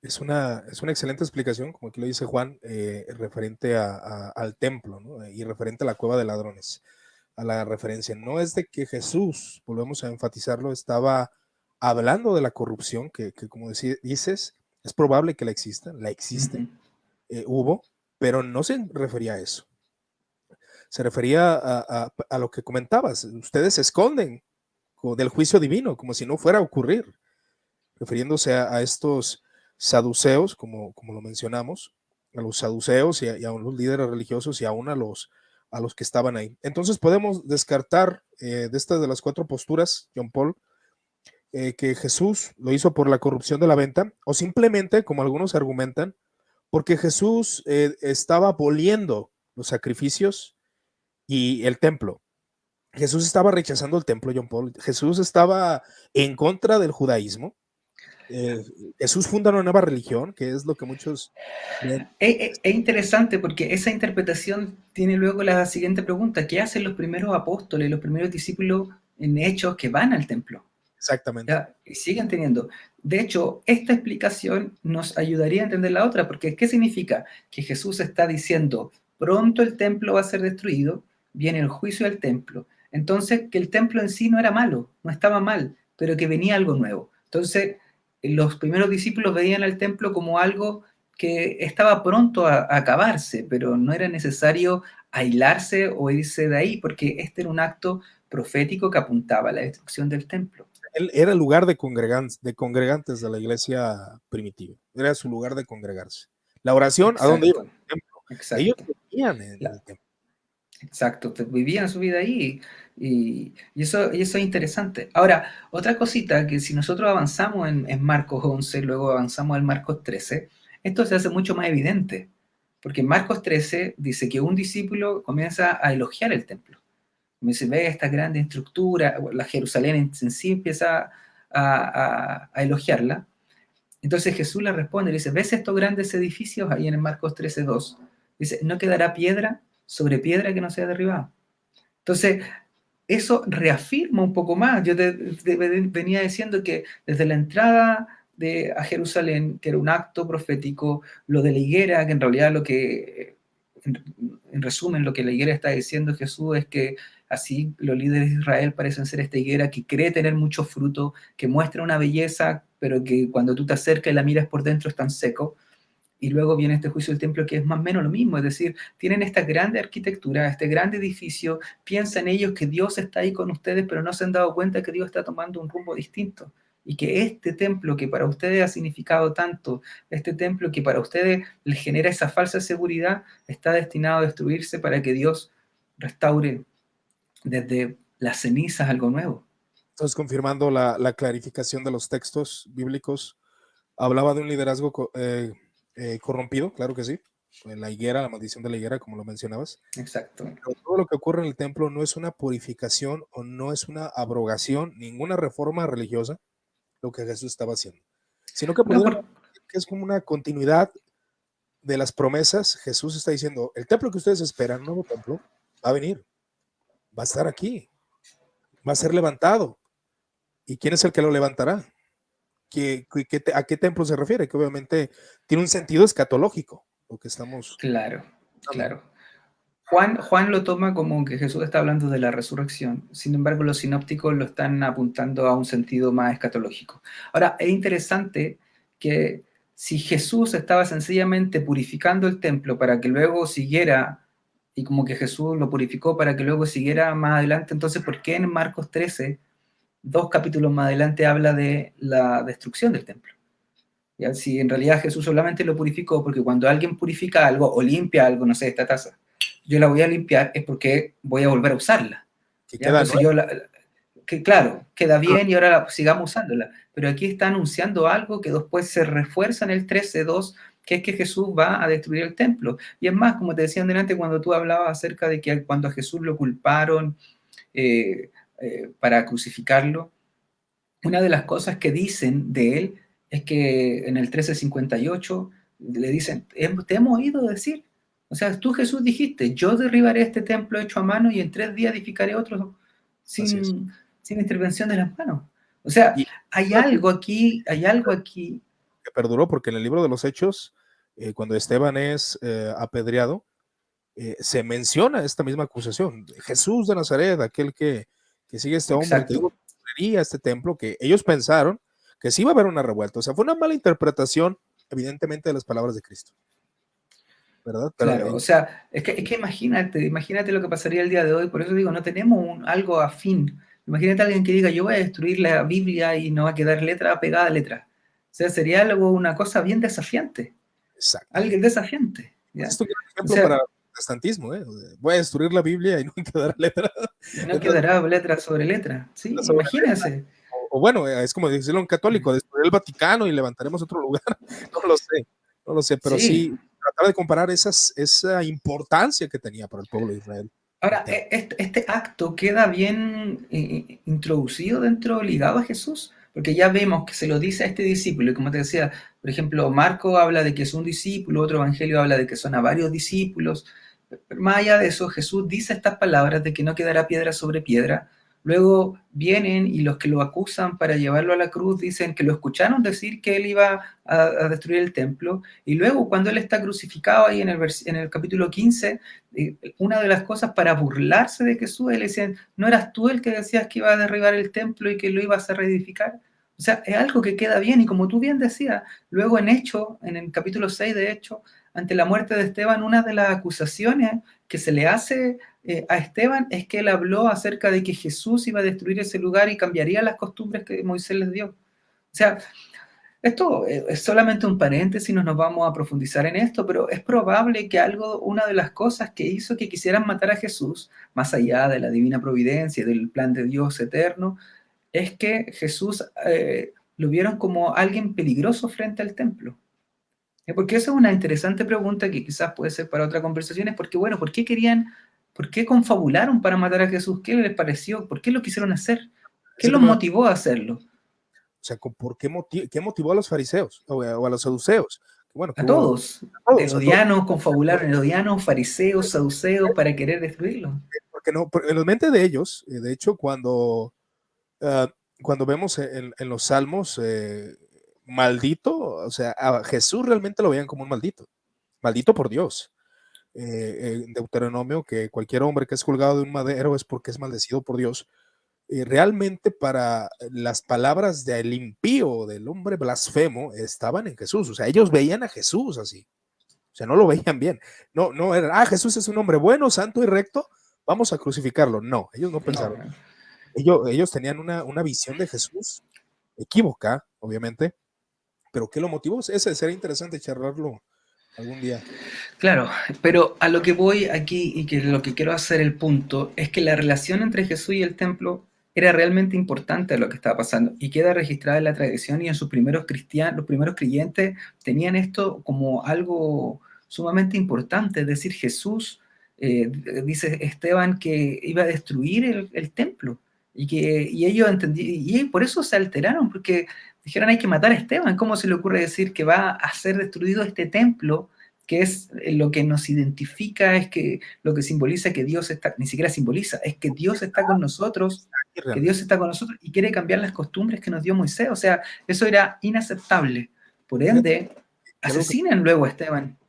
Es una excelente explicación, como aquí lo dice Juan, referente al templo, ¿no? Y referente a la cueva de ladrones, a la referencia. No es de que Jesús, volvemos a enfatizarlo, estaba hablando de la corrupción, que como dices, es probable que la existe, Ujú. hubo, pero no se refería a eso. Se refería a lo que comentabas. Ustedes se esconden del juicio divino, como si no fuera a ocurrir, refiriéndose a estos saduceos, como lo mencionamos, a los saduceos y a los líderes religiosos y aún a los que estaban ahí. Entonces podemos descartar de estas de las cuatro posturas, John Paul, que Jesús lo hizo por la corrupción de la venta o simplemente, como algunos argumentan, porque Jesús estaba aboliendo los sacrificios y el templo. Jesús estaba rechazando el templo, John Paul. Jesús estaba en contra del judaísmo. Eh, Jesús funda una nueva religión, que es lo que muchos creen. Es interesante porque esa interpretación tiene luego la siguiente pregunta: ¿qué hacen los primeros apóstoles, los primeros discípulos en Hechos que van al templo? Exactamente. ¿Ya? Y siguen teniendo. De hecho, esta explicación nos ayudaría a entender la otra, porque ¿qué significa? Que Jesús está diciendo, pronto el templo va a ser destruido, viene el juicio del templo. Entonces, que el templo en sí no era malo, no estaba mal, pero que venía algo nuevo. Entonces, los primeros discípulos veían al templo como algo que estaba pronto a acabarse, pero no era necesario aislarse o irse de ahí, porque este era un acto profético que apuntaba a la destrucción del templo. Él era el lugar de congregantes de la iglesia primitiva. Era su lugar de congregarse. La oración, ¿a dónde iban? Exacto, Al templo. Ellos exacto. vivían en La- el templo. exacto, vivían su vida ahí y eso es interesante. Ahora, otra cosita que si nosotros avanzamos en Marcos 11, luego avanzamos al Marcos 13, esto se hace mucho más evidente, porque en Marcos 13 dice que un discípulo comienza a elogiar el templo. Me dice, ve esta grande estructura, la Jerusalén en sí empieza a elogiarla. Entonces Jesús le responde, le dice, ¿ves estos grandes edificios ahí en el Marcos 13:2? Dice, no quedará piedra sobre piedra que no sea derribada. Entonces, eso reafirma un poco más. Yo venía diciendo que desde la entrada a Jerusalén, que era un acto profético, lo de la higuera, que en realidad en resumen, lo que la higuera está diciendo Jesús es que así los líderes de Israel parecen ser esta higuera que cree tener mucho fruto, que muestra una belleza, pero que cuando tú te acercas y la miras por dentro es tan seco. Y luego viene este juicio del templo que es más o menos lo mismo, es decir, tienen esta grande arquitectura, este grande edificio, piensan ellos que Dios está ahí con ustedes, pero no se han dado cuenta que Dios está tomando un rumbo distinto. Y que este templo que para ustedes ha significado tanto, este templo que para ustedes les genera esa falsa seguridad, está destinado a destruirse para que Dios restaure desde las cenizas algo nuevo. Entonces, confirmando la clarificación de los textos bíblicos, hablaba de un liderazgo corrompido, claro que sí. La higuera, la maldición de la higuera, como lo mencionabas. Exacto. Pero todo lo que ocurre en el templo no es una purificación o no es una abrogación, ninguna reforma religiosa, lo que Jesús estaba haciendo, sino que No, podríamos decir que es como una continuidad de las promesas. Jesús está diciendo, el templo que ustedes esperan, un nuevo templo, va a venir, va a estar aquí, va a ser levantado. ¿Y quién es el que lo levantará? ¿A qué templo se refiere? Que obviamente tiene un sentido escatológico, lo que estamos claro, dando. claro. Juan lo toma como que Jesús está hablando de la resurrección, sin embargo los sinópticos lo están apuntando a un sentido más escatológico. Ahora, es interesante que si Jesús estaba sencillamente purificando el templo para que luego siguiera, y como que Jesús lo purificó para que luego siguiera más adelante, entonces ¿por qué en Marcos 13, 2 capítulos más adelante, habla de la destrucción del templo? ¿Ya? Si en realidad Jesús solamente lo purificó porque cuando alguien purifica algo o limpia algo, no sé, esta taza, yo la voy a limpiar es porque voy a volver a usarla. Que ¿Ya? queda Entonces nuevo. que claro, queda bien y ahora sigamos usándola. Pero aquí está anunciando algo que después se refuerza en el 13:2, que es que Jesús va a destruir el templo. Y es más, como te decía antes, cuando tú hablabas acerca de que cuando a Jesús lo culparon para crucificarlo, una de las cosas que dicen de él es que en el 13:58 le dicen, te hemos oído decir, o sea, tú Jesús dijiste, yo derribaré este templo hecho a mano y en 3 días edificaré otro Así es. sin intervención de las manos. O sea, Y hay algo aquí que perduró, porque en el libro de los Hechos, cuando Esteban es apedreado, se menciona esta misma acusación. Jesús de Nazaret, aquel que sigue este hombre, que Exacto. digo, destruiría este templo, que ellos pensaron que sí iba a haber una revuelta. O sea, fue una mala interpretación, evidentemente, de las palabras de Cristo, ¿verdad? Pero Claro, o sea, es que imagínate lo que pasaría el día de hoy, por eso digo, no tenemos algo afín. Imagínate a alguien que diga, yo voy a destruir la Biblia y no va a quedar letra pegada a letra. O sea, sería algo, una cosa bien desafiante, alguien exactamente. desafiante, Pues ¿ya? esto es un O ejemplo para sea, el protestantismo, ¿eh? Voy a destruir la Biblia y no quedará letra. no Es más, quedará letra sobre letra. Sí, sobre imagínense. o bueno, es como decirlo a un católico, destruir el Vaticano y levantaremos otro lugar. No lo sé, no lo sé, pero Sí. sí tratar de comparar esa importancia que tenía para el pueblo de Israel el Ahora, templo. este acto queda bien introducido dentro, ligado a Jesús, porque ya vemos que se lo dice a este discípulo, y como te decía, por ejemplo, Marco habla de que es un discípulo, otro evangelio habla de que son a varios discípulos, pero más allá de eso, Jesús dice estas palabras de que no quedará piedra sobre piedra. Luego vienen y los que lo acusan para llevarlo a la cruz dicen que lo escucharon decir que él iba a destruir el templo, y luego cuando él está crucificado ahí en el capítulo 15, una de las cosas para burlarse de Jesús, le decían, ¿no eras tú el que decías que iba a derribar el templo y que lo ibas a reedificar? O sea, es algo que queda bien, y como tú bien decías, luego en el capítulo 6 de Hecho, ante la muerte de Esteban, una de las acusaciones que se le hace a Esteban es que él habló acerca de que Jesús iba a destruir ese lugar y cambiaría las costumbres que Moisés les dio. O sea, esto es solamente un paréntesis, no nos vamos a profundizar en esto, pero es probable que una de las cosas que hizo que quisieran matar a Jesús, más allá de la divina providencia y del plan de Dios eterno, es que Jesús lo vieron como alguien peligroso frente al templo. Porque esa es una interesante pregunta que quizás puede ser para otra conversación, es porque, bueno, por qué confabularon para matar a Jesús? ¿Qué les pareció? ¿Por qué lo quisieron hacer? ¿Qué Ese los tema, o motivó a hacerlo? sea, ¿por qué motivó a los fariseos o a los saduceos? Bueno, A que hubo todos. a todos, Confabularon herodianos, fariseos, saduceos para querer destruirlo. porque no, en la mente de ellos, de hecho, uh, cuando vemos en los salmos, maldito, o sea, a Jesús realmente lo veían como un maldito, maldito por Dios. En Deuteronomio, que cualquier hombre que es colgado de un madero es porque es maldecido por Dios. Realmente para las palabras del impío, del hombre blasfemo, estaban en Jesús. O sea, ellos veían a Jesús así. O sea, no lo veían bien. No, no era, Jesús es un hombre bueno, santo y recto, vamos a crucificarlo. No, ellos no No, pensaron. Ellos tenían una visión de Jesús equívoca, obviamente, pero ¿qué lo motivó? Ese sería interesante charlarlo algún día. claro, pero a lo que voy aquí y que lo que quiero hacer el punto es que la relación entre Jesús y el templo era realmente importante a lo que estaba pasando y queda registrada en la tradición, y en sus primeros cristianos, los primeros creyentes tenían esto como algo sumamente importante, es decir, Jesús, dice Esteban, que iba a destruir el templo, y ellos entendían, y por eso se alteraron, porque dijeron hay que matar a Esteban. ¿Cómo se le ocurre decir que va a ser destruido este templo, que es lo que nos identifica, es que lo que simboliza que Dios está, ni siquiera simboliza, es que Dios está con nosotros, Y que Dios realmente, está con nosotros y quiere cambiar las costumbres que nos dio Moisés? O sea, eso era inaceptable. Por fíjate ende, que algo que asesinan luego a Esteban.